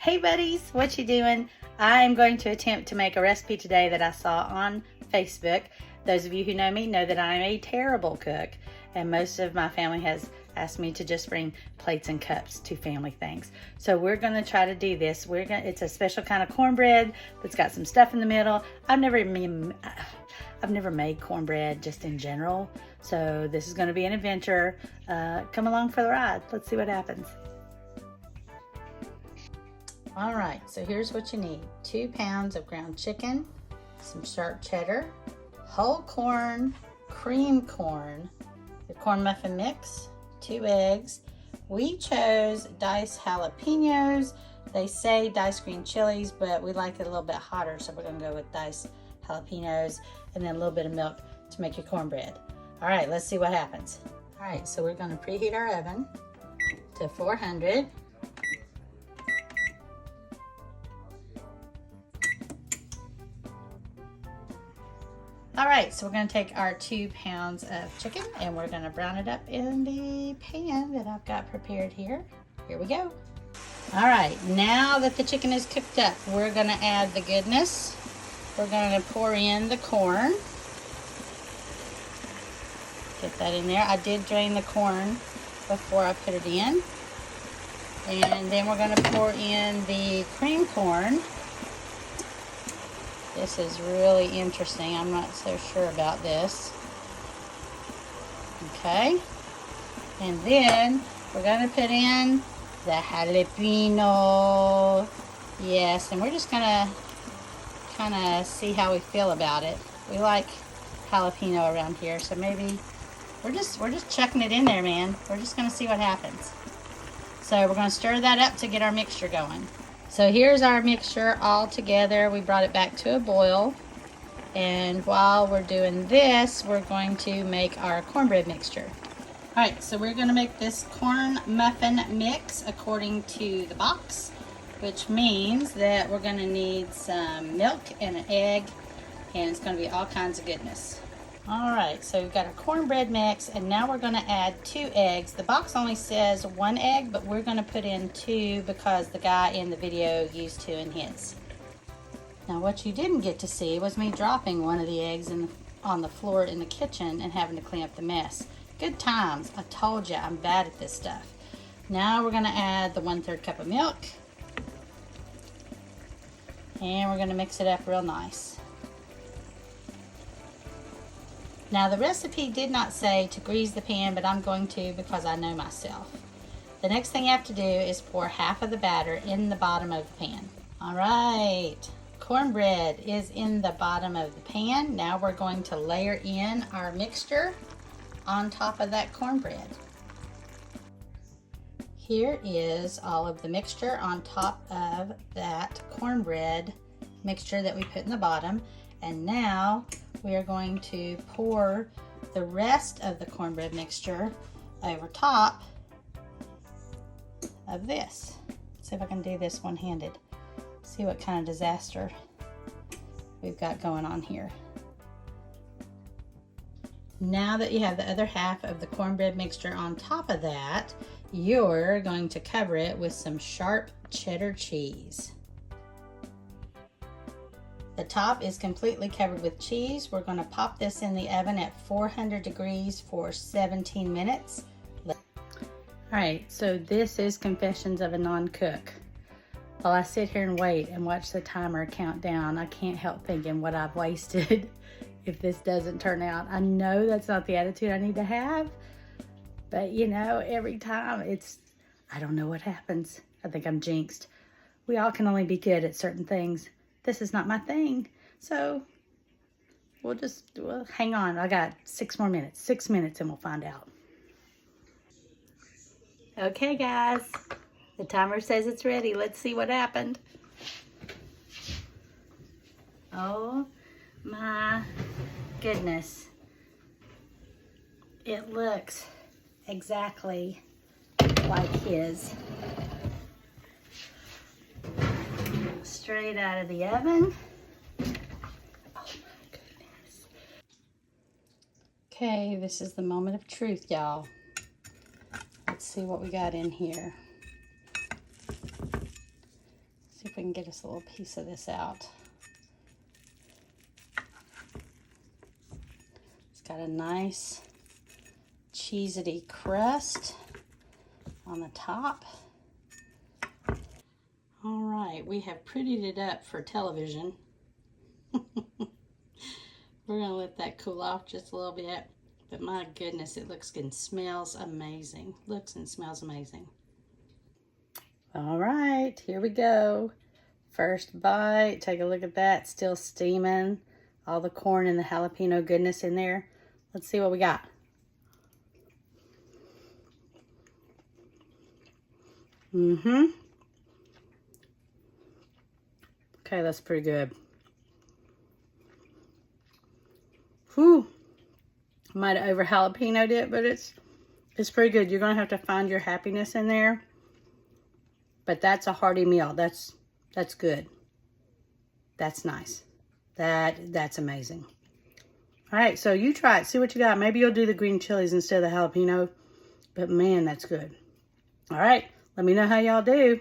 Hey buddies, what you doing? I'm going to attempt to make a recipe today that I saw on Facebook. Those of you who know me know that I'm a terrible cook, and most of my family has asked me to just bring plates and cups to family things. So we're gonna try to do this. It's a special kind of cornbread that's got some stuff in the middle. I've never made cornbread just in general, so this is gonna be an adventure. Come along for the ride. Let's see what happens. All right, so here's what you need. 2 pounds of ground chicken, some sharp cheddar, whole corn, cream corn, the corn muffin mix, 2 eggs. We chose diced jalapenos. They say diced green chilies, but we like it a little bit hotter, so we're gonna go with diced jalapenos, and then a little bit of milk to make your cornbread. All right, let's see what happens. All right, so we're gonna preheat our oven to 400. All right, so we're gonna take our 2 pounds of chicken and we're gonna brown it up in the pan that I've got prepared here. Here we go. All right, now that the chicken is cooked up, we're gonna add the goodness. We're gonna pour in the corn. Get that in there. I did drain the corn before I put it in. And then we're gonna pour in the cream corn. This is really interesting. I'm not so sure about this. Okay. And then we're going to put in the jalapeno. Yes, and we're just going to kind of see how we feel about it. We like jalapeno around here, so maybe we're just chucking it in there, man. We're just going to see what happens. So we're going to stir that up to get our mixture going. So here's our mixture all together. We brought it back to a boil. And while we're doing this, we're going to make our cornbread mixture. All right, so we're gonna make this corn muffin mix according to the box, which means that we're gonna need some milk and an egg, and it's gonna be all kinds of goodness. All right, so we've got our cornbread mix, and now we're gonna add 2 eggs. The box only says 1 egg, but we're gonna put in 2 because the guy in the video used 2 in his. Now what you didn't get to see was me dropping one of the eggs on the floor in the kitchen and having to clean up the mess. Good times. I told you I'm bad at this stuff. Now we're gonna add the 1/3 cup of milk, and we're gonna mix it up real nice. Now the recipe did not say to grease the pan, but I'm going to because I know myself. The next thing you have to do is pour half of the batter in the bottom of the pan. All right, cornbread is in the bottom of the pan. Now we're going to layer in our mixture on top of that cornbread. Here is all of the mixture on top of that cornbread mixture that we put in the bottom. And now we are going to pour the rest of the cornbread mixture over top of this. Let's see if I can do this one-handed. See what kind of disaster we've got going on here. Now that you have the other half of the cornbread mixture on top of that, you're going to cover it with some sharp cheddar cheese. The top is completely covered with cheese. We're going to pop this in the oven at 400 degrees for 17 minutes. All right, so this is Confessions of a Non-Cook. While I sit here and wait and watch the timer count down, I can't help thinking what I've wasted if this doesn't turn out. I know that's not the attitude I need to have, but you know, every time I don't know what happens. I think I'm jinxed. We all can only be good at certain things. This is not my thing. So we'll hang on. I got 6 more minutes. 6 minutes and we'll find out. Okay, guys. The timer says it's ready. Let's see what happened. Oh my goodness. It looks exactly like his. Straight out of the oven. Oh my goodness. Okay, this is the moment of truth, y'all. Let's see what we got in here. can get us a little piece of this out. It's got a nice cheesy crust on the top. All right, we have prettied it up for television. We're gonna let that cool off just a little bit, but my goodness, it looks and smells amazing. Looks and smells amazing. All right, here we go. First bite, take a look at that, still steaming. All the corn and the jalapeno goodness in there. Let's see what we got. Okay, that's pretty good. Whew. Might have over jalapenoed it, but it's pretty good. You're gonna have to find your happiness in there. But that's a hearty meal. That's good. That's nice. That's amazing. All right, so you try it. See what you got. Maybe you'll do the green chilies instead of the jalapeno. But man, that's good. All right, let me know how y'all do.